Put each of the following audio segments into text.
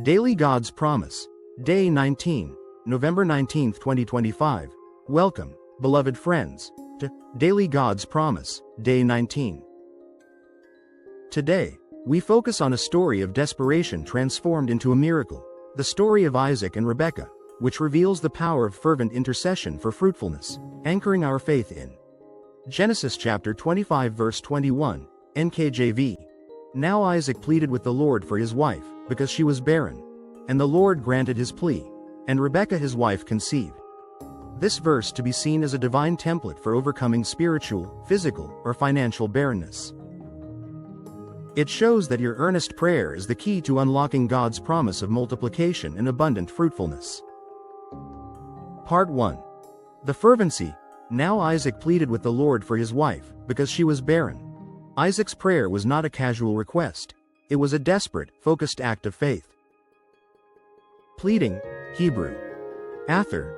Daily God's Promise, Day 19, November 19, 2025. Welcome, beloved friends, to Daily God's Promise, Day 19. Today, we focus on a story of desperation transformed into a miracle, the story of Isaac and Rebekah, which reveals the power of fervent intercession for fruitfulness, anchoring our faith in Genesis chapter 25 verse 21, NKJV. Now Isaac pleaded with the Lord for his wife, because she was barren. And the Lord granted his plea, and Rebekah his wife conceived. This verse to be seen as a divine template for overcoming spiritual, physical, or financial barrenness. It shows that your earnest prayer is the key to unlocking God's promise of multiplication and abundant fruitfulness. Part 1. The fervency. Now Isaac pleaded with the Lord for his wife, because she was barren. Isaac's prayer was not a casual request. It was a desperate, focused act of faith. Pleading, Hebrew. Athar.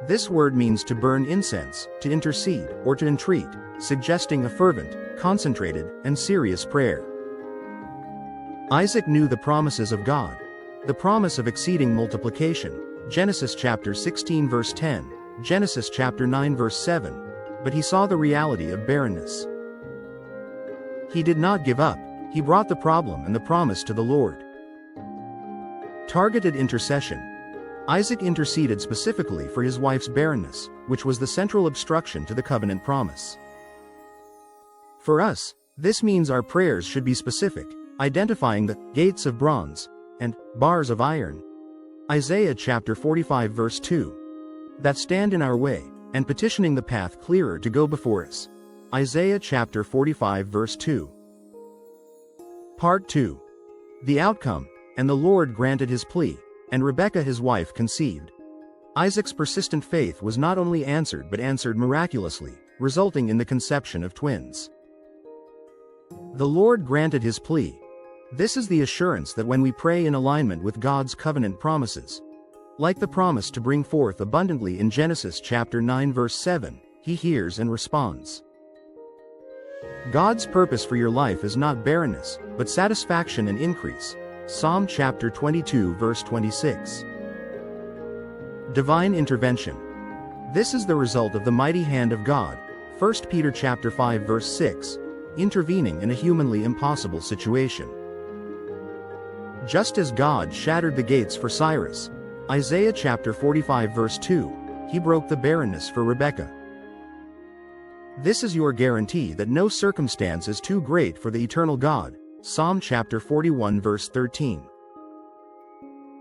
This word means to burn incense, to intercede, or to entreat, suggesting a fervent, concentrated, and serious prayer. Isaac knew the promises of God, the promise of exceeding multiplication, Genesis chapter 16 verse 10, Genesis chapter 9 verse 7, but he saw the reality of barrenness. He did not give up, he brought the problem and the promise to the Lord. Targeted intercession. Isaac interceded specifically for his wife's barrenness, which was the central obstruction to the covenant promise. For us, this means our prayers should be specific, identifying the gates of bronze and bars of iron, Isaiah chapter 45 verse 2, that stand in our way, and petitioning the path clearer to go before us, Isaiah chapter 45 verse 2. Part 2. The outcome. And the Lord granted his plea, and Rebekah his wife conceived. Isaac's persistent faith was not only answered but answered miraculously, resulting in the conception of twins. The Lord granted his plea. This is the assurance that when we pray in alignment with God's covenant promises, like the promise to bring forth abundantly in Genesis chapter 9 verse 7, he hears and responds. God's purpose for your life is not barrenness, but satisfaction and increase. Psalm chapter 22 verse 26. Divine intervention. This is the result of the mighty hand of God, 1 Peter chapter 5 verse 6, intervening in a humanly impossible situation. Just as God shattered the gates for Cyrus, Isaiah chapter 45 verse 2, he broke the barrenness for Rebekah. This is your guarantee that no circumstance is too great for the eternal God, Psalm chapter 41 verse 13.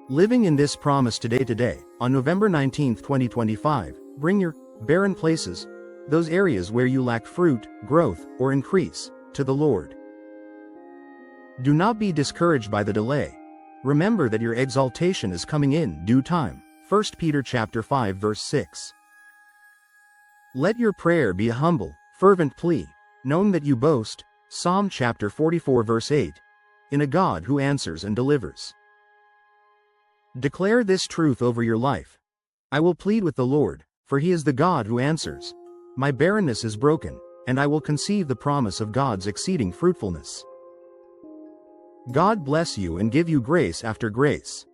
Living in this promise today, on November 19, 2025, bring your barren places, those areas where you lack fruit, growth, or increase, to the Lord. Do not be discouraged by the delay. Remember that your exaltation is coming in due time, 1 Peter chapter 5 verse 6. Let your prayer be a humble, fervent plea, knowing that you boast, Psalm chapter 44 verse 8, in a God who answers and delivers. Declare this truth over your life. I will plead with the Lord, for he is the God who answers. My barrenness is broken, and I will conceive the promise of God's exceeding fruitfulness. God bless you and give you grace after grace.